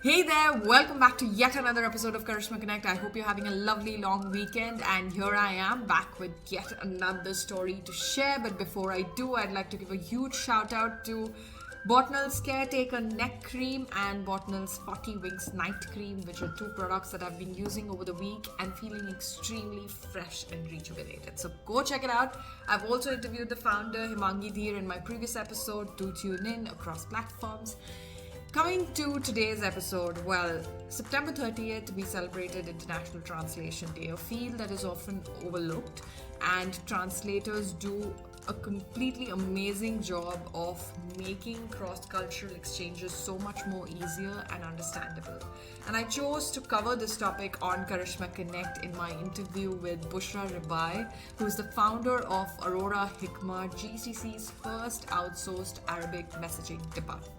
Hey there, welcome back to yet another episode of Karishma Connect. I hope you're having a lovely long weekend, and here I am back with yet another story to share. But before I do, I'd like to give a huge shout out to Botnell's Caretaker Neck Cream and Botnell's 40 Wings Night Cream, which are two products that I've been using over the week and feeling extremely fresh and rejuvenated. So go check it out. I've also interviewed the founder, Himangi Dheer, in my previous episode. Do tune in across platforms. Coming to today's episode, well, September 30th, we celebrated International Translation Day, a field that is often overlooked, and translators do a completely amazing job of making cross-cultural exchanges so much more easier and understandable. And I chose to cover this topic on Karishma Connect in my interview with Bouchra Rebiai, who is the founder of Aurora Hikma, GCC's first outsourced Arabic messaging department.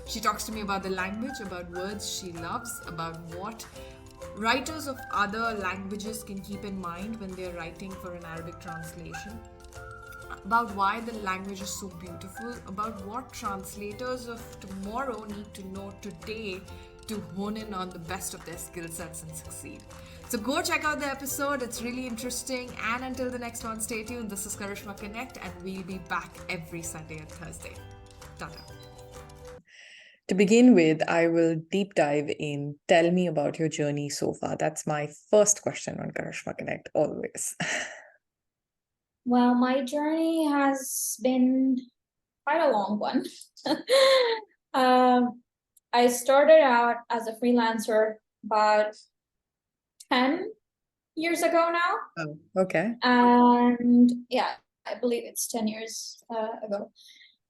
She talks to me about the language, about words she loves, about what writers of other languages can keep in mind when they're writing for an Arabic translation, about why the language is so beautiful, about what translators of tomorrow need to know today to hone in on the best of their skill sets and succeed. So go check out the episode, it's really interesting. And until the next one, stay tuned. This is Karishma Connect, and we'll be back every Sunday and Thursday. Tata. To begin with, I will deep dive in. Tell me about your journey so far. That's my first question on Karishma Connect, always. Well, my journey has been quite a long one. I started out as a freelancer about 10 years ago now. Oh, okay. And yeah, I believe it's 10 years ago.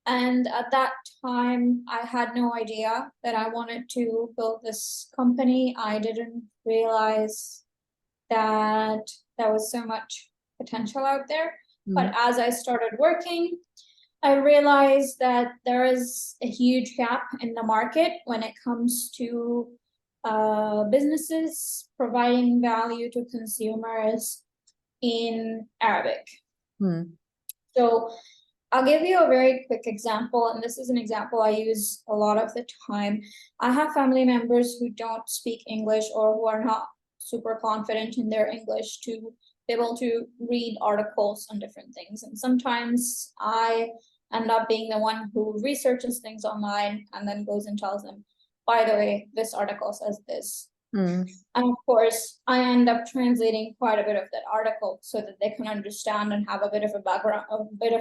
And at that time, I had no idea that I wanted to build this company. I didn't realize that there was so much potential out there. But as I started working, I realized that there is a huge gap in the market when it comes to businesses providing value to consumers in Arabic. So I'll give you a very quick example, and this is an example I use a lot of the time. I have family members who don't speak English or who are not super confident in their English to be able to read articles on different things. And sometimes I end up being the one who researches things online and then goes and tells them, by the way, this article says this. And of course, I end up translating quite a bit of that article so that they can understand and have a bit of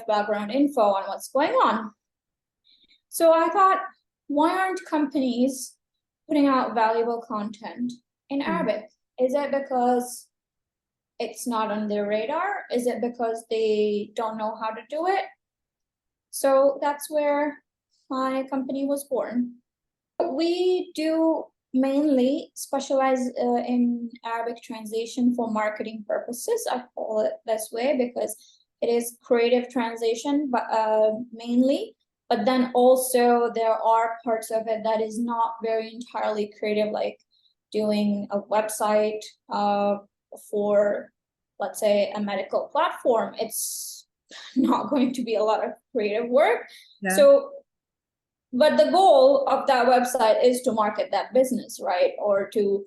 background info on what's going on. So I thought, why aren't companies putting out valuable content in Arabic? Is it because it's not on their radar? Is it because they don't know how to do it? So that's where my company was born. We do mainly specialize in Arabic translation for marketing purposes. I call it this way because it is creative translation, but mainly. But then also there are parts of it that is not very entirely creative, like doing a website for, let's say, a medical platform. It's not going to be a lot of creative work. Yeah. So, but the goal of that website is to market that business, right? Or to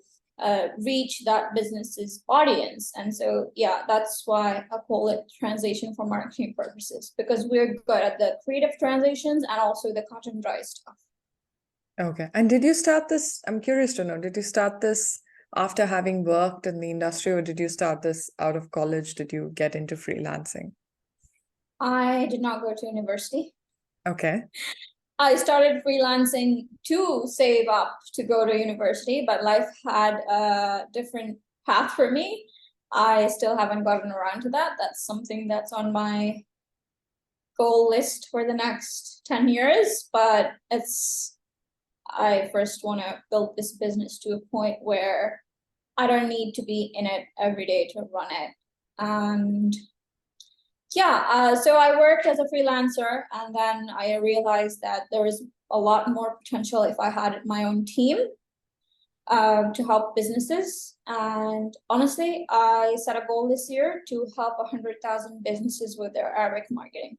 reach that business's audience. And so, yeah, that's why I call it translation for marketing purposes, because we're good at the creative translations and also the cut and dry stuff. Okay. And did you start this? I'm curious to know, did you start this after having worked in the industry, or did you start this out of college? Did you get into freelancing? I did not go to university. Okay. I started freelancing to save up to go to university, but life had a different path for me. I still haven't gotten around to that. That's something that's on my goal list for the next 10 years, but I first want to build this business to a point where I don't need to be in it every day to run it. And yeah, so I worked as a freelancer, and then I realized that there is a lot more potential if I had my own team to help businesses. And honestly, I set a goal this year to help 100,000 businesses with their Arabic marketing.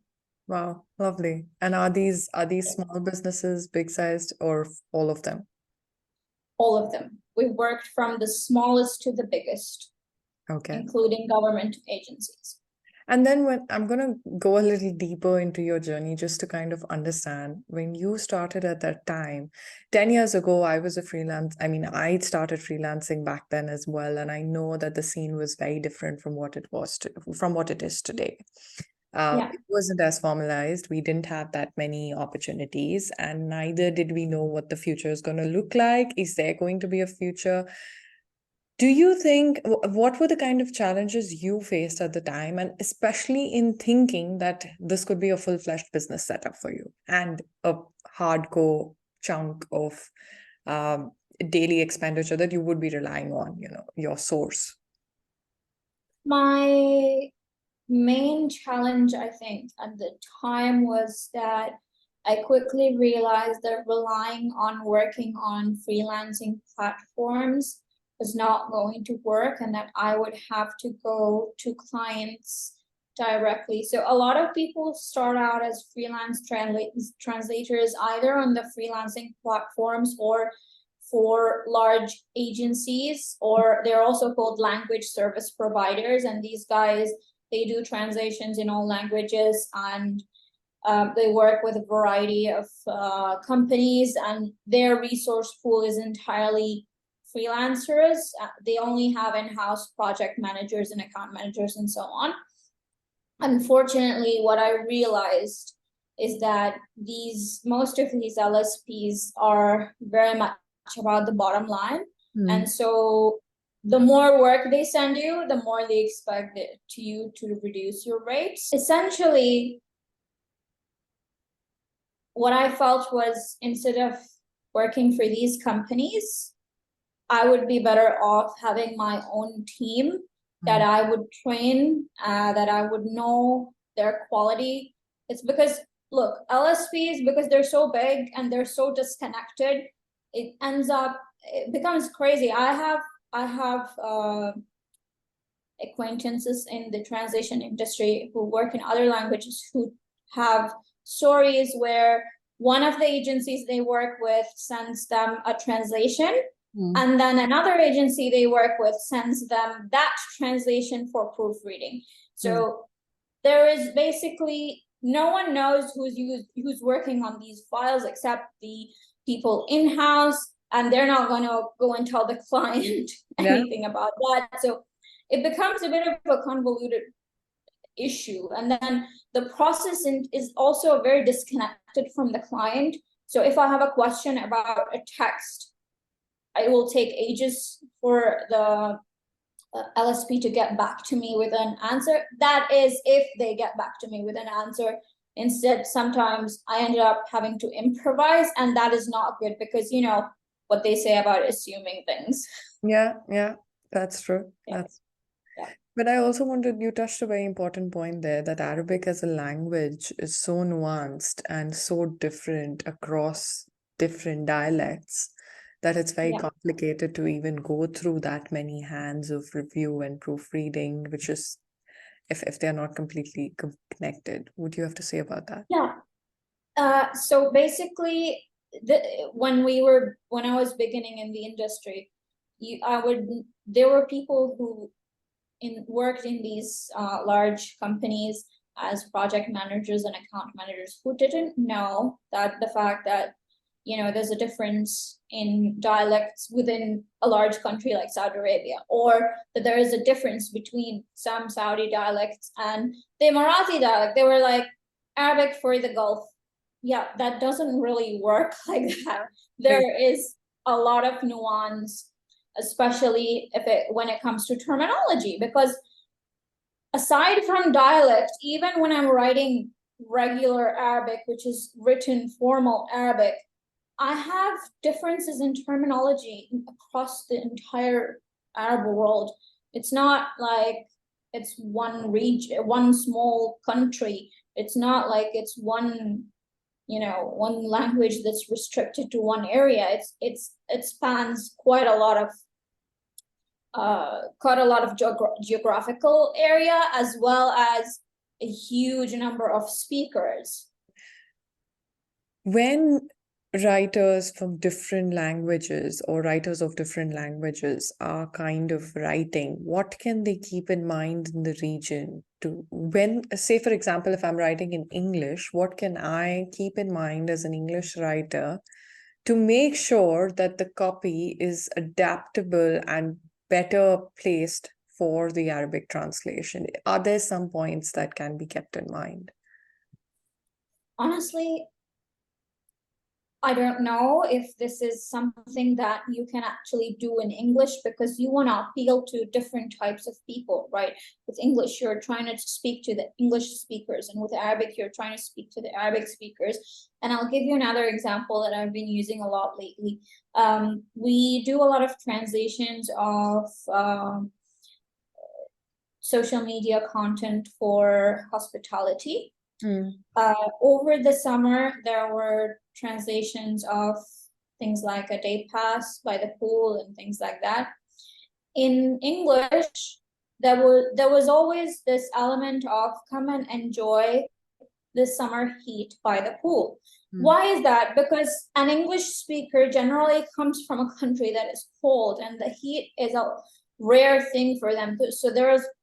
Wow, lovely. And are these small businesses, big sized, or all of them? All of them. We've worked from the smallest to the biggest, Okay. including government agencies. And then when I'm going to go a little deeper into your journey just to kind of understand when you started at that time, 10 years ago, I was a freelance. I mean, I started freelancing back then as well. And I know that the scene was very different from what it was from what it is today. It wasn't as formalized. We didn't have that many opportunities, and neither did we know what the future is going to look like. Is there going to be a future? Do you think, what were the kind of challenges you faced at the time, and especially in thinking that this could be a full-fledged business setup for you and a hardcore chunk of daily expenditure that you would be relying on, your source? My main challenge, I think, at the time was that I quickly realized that relying on working on freelancing platforms was not going to work, and that I would have to go to clients directly. So a lot of people start out as freelance translators, either on the freelancing platforms or for large agencies, or they're also called language service providers. And these guys, they do translations in all languages, and they work with a variety of companies, and their resource pool is entirely freelancers. They only have in-house project managers and account managers and so on. Unfortunately, what I realized is that most of these LSPs are very much about the bottom line. And so the more work they send you, the more they expect you to reduce your rates. Essentially, what I felt was, instead of working for these companies, I would be better off having my own team that I would train, that I would know their quality. It's because, look, LSPs, because they're so big and they're so disconnected, it becomes crazy. I have acquaintances in the translation industry who work in other languages who have stories where one of the agencies they work with sends them a translation, and then another agency they work with sends them that translation for proofreading. So there is basically no one knows who's working on these files except the people in-house, and they're not going to go and tell the client anything about that. So it becomes a bit of a convoluted issue. And then the process is also very disconnected from the client. So if I have a question about a text, it will take ages for the LSP to get back to me with an answer. That is, if they get back to me with an answer. Instead, sometimes I ended up having to improvise, and that is not good, because you know what they say about assuming things. Yeah, that's true. But I also wanted, you touched a very important point there, that Arabic as a language is so nuanced and so different across different dialects that it's very complicated to even go through that many hands of review and proofreading, which is, if they're not completely connected. What do you have to say about that? So basically, when I was beginning in the industry, there were people who worked in these large companies as project managers and account managers who didn't know that the fact that there's a difference in dialects within a large country like Saudi Arabia, or that there is a difference between some Saudi dialects and the Emirati dialect. They were like, Arabic for the Gulf. Yeah, that doesn't really work like that. There is a lot of nuance, especially when it comes to terminology, because aside from dialect, even when I'm writing regular Arabic, which is written formal Arabic, I have differences in terminology across the entire Arab world. It's not like it's one region, one small country. It's not like it's one language that's restricted to one area. It spans quite a lot of geographical area, as well as a huge number of speakers. When writers from different languages or writers of different languages are kind of writing, what can they keep in mind in the region to when, say, for example, if I'm writing in English, what can I keep in mind as an English writer to make sure that the copy is adaptable and better placed for the Arabic translation? Are there some points that can be kept in mind? Honestly, I don't know if this is something that you can actually do in English, because you want to appeal to different types of people, right? With English, you're trying to speak to the English speakers, and with Arabic, you're trying to speak to the Arabic speakers. And I'll give you another example that I've been using a lot lately. We do a lot of translations of social media content for hospitality. Over the summer, there were translations of things like a day pass by the pool and things like that. In English, there was always this element of come and enjoy the summer heat by the pool. Why is that? Because an English speaker generally comes from a country that is cold, and the heat is a rare thing for them. So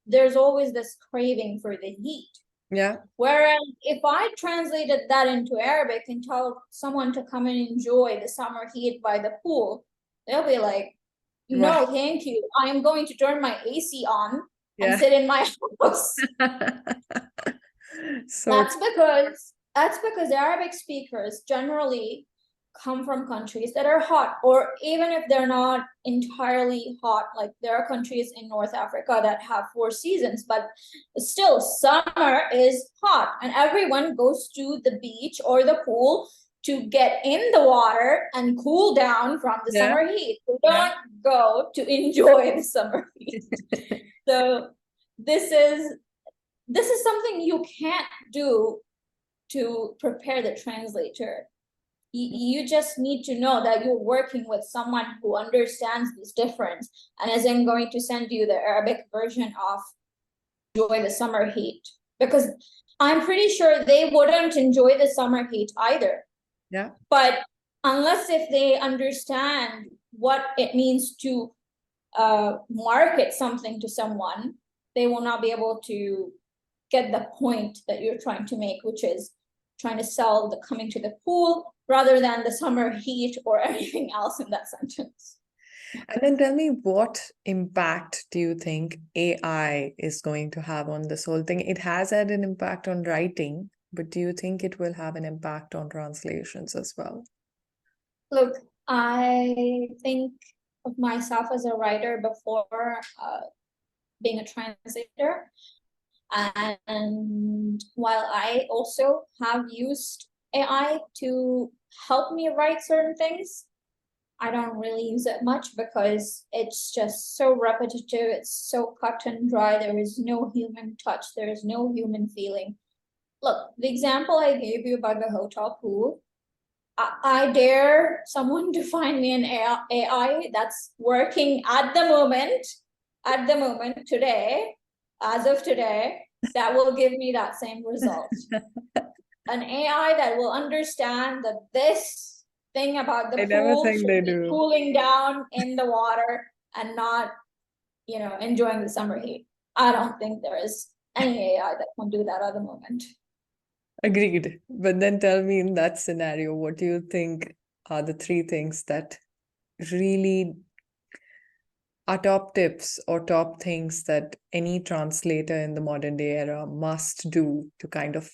there's always this craving for the heat. Yeah. Whereas if I translated that into Arabic and tell someone to come and enjoy the summer heat by the pool, they'll be like, no, thank you. I am going to turn my AC on and sit in my house. So that's because Arabic speakers generally come from countries that are hot, or even if they're not entirely hot, like there are countries in North Africa that have 4 seasons, but still summer is hot, and everyone goes to the beach or the pool to get in the water and cool down from the summer heat. They don't go to enjoy the summer heat. So this is something you can't do to prepare the translator. You just need to know that you're working with someone who understands this difference and isn't going to send you the Arabic version of enjoy the summer heat, because I'm pretty sure they wouldn't enjoy the summer heat either. Yeah. But unless if they understand what it means to market something to someone, they will not be able to get the point that you're trying to make, which is trying to sell the coming to the pool rather than the summer heat or anything else in that sentence. And then tell me, what impact do you think AI is going to have on this whole thing? It has had an impact on writing, but do you think it will have an impact on translations as well? Look, I think of myself as a writer before being a translator. And while I also have used AI to help me write certain things, I don't really use it much because it's just so repetitive. It's so cut and dry. There is no human touch. There is no human feeling. Look, the example I gave you about the hotel pool, I dare someone to find me an AI that's working at the moment, today, as of today, that will give me that same result. An AI that will understand that this thing about the pool should be cooling down in the water and not, enjoying the summer heat. I don't think there is any AI that can do that at the moment. Agreed. But then tell me, in that scenario, what do you think are the 3 things that really are top tips or top things that any translator in the modern day era must do to kind of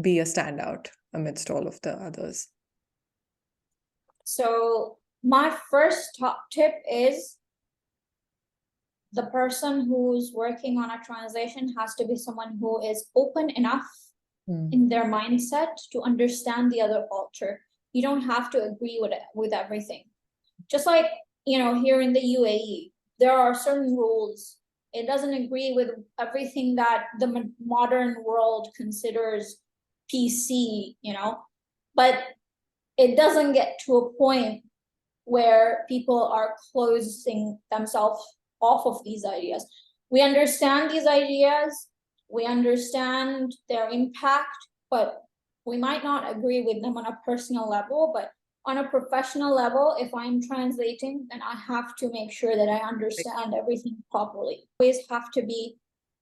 be a standout amidst all of the others? So my first top tip is the person who's working on a translation has to be someone who is open enough in their mindset to understand the other culture. You don't have to agree with everything. Just like, here in the UAE, there are certain rules. It doesn't agree with everything that the modern world considers PC, but it doesn't get to a point where people are closing themselves off of these ideas. We understand these ideas, we understand their impact, but we might not agree with them on a personal level, but on a professional level, if I'm translating, then I have to make sure that I understand everything properly. Always have to be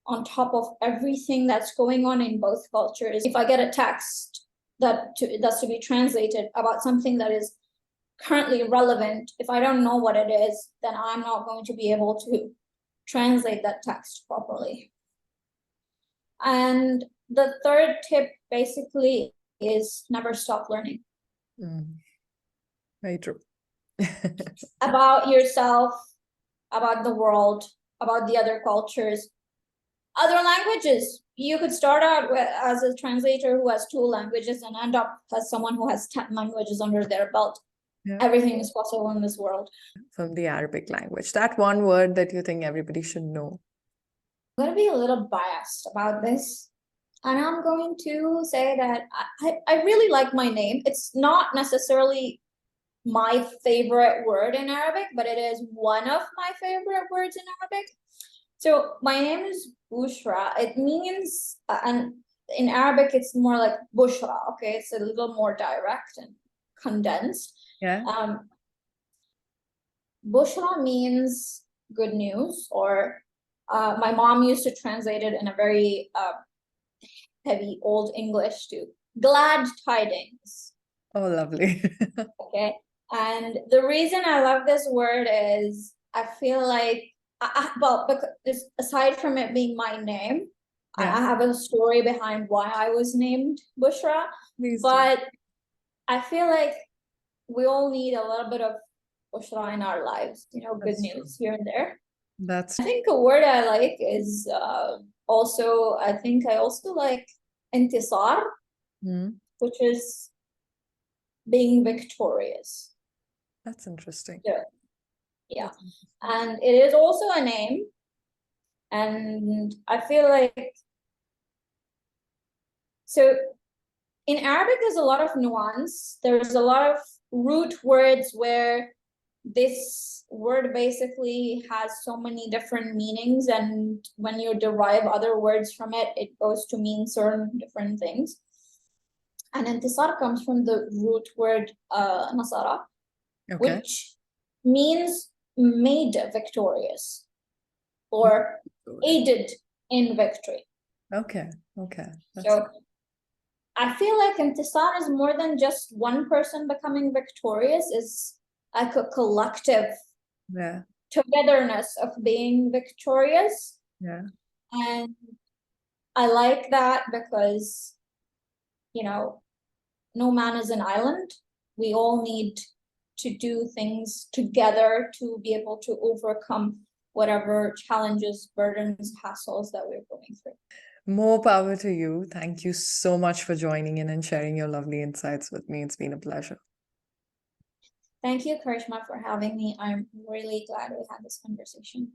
on top of everything that's going on in both cultures. If I get a text that's to be translated about something that is currently relevant, if I don't know what it is, then I'm not going to be able to translate that text properly. And the third tip basically is never stop learning. Very true. About yourself, about the world, about the other cultures, other languages. You could start out as a translator who has 2 languages and end up as someone who has 10 languages under their belt. Yeah. Everything is possible in this world. From the Arabic language, that one word that you think everybody should know. I'm going to be a little biased about this. And I'm going to say that I really like my name. It's not necessarily my favorite word in Arabic, but it is one of my favorite words in Arabic. So my name is Bouchra. It means, and in Arabic, it's more like Bouchra. Okay, it's a little more direct and condensed. Yeah. Bouchra means good news, or my mom used to translate it in a very heavy Old English to glad tidings. Oh, lovely. Okay. And the reason I love this word is I feel like, because aside from it being my name, yeah. I have a story behind why I was named Bouchra. But I feel like we all need a little bit of Bouchra in our lives, good news here and there. I think a word I like is also, I also like intisar, which is being victorious. That's interesting. Yeah. And it is also a name. And I feel like, so in Arabic, there's a lot of nuance. There's a lot of root words where this word basically has so many different meanings. And when you derive other words from it, it goes to mean certain different things. And intisar comes from the root word nasara, which means made victorious or aided in victory. Okay. So I feel like intisar is more than just one person becoming victorious. Is like a collective togetherness of being victorious. Yeah. And I like that because, no man is an island. We all need to do things together to be able to overcome whatever challenges, burdens, hassles that we're going through. More power to you. Thank you so much for joining in and sharing your lovely insights with me. It's been a pleasure. Thank you, Karishma, for having me. I'm really glad we had this conversation.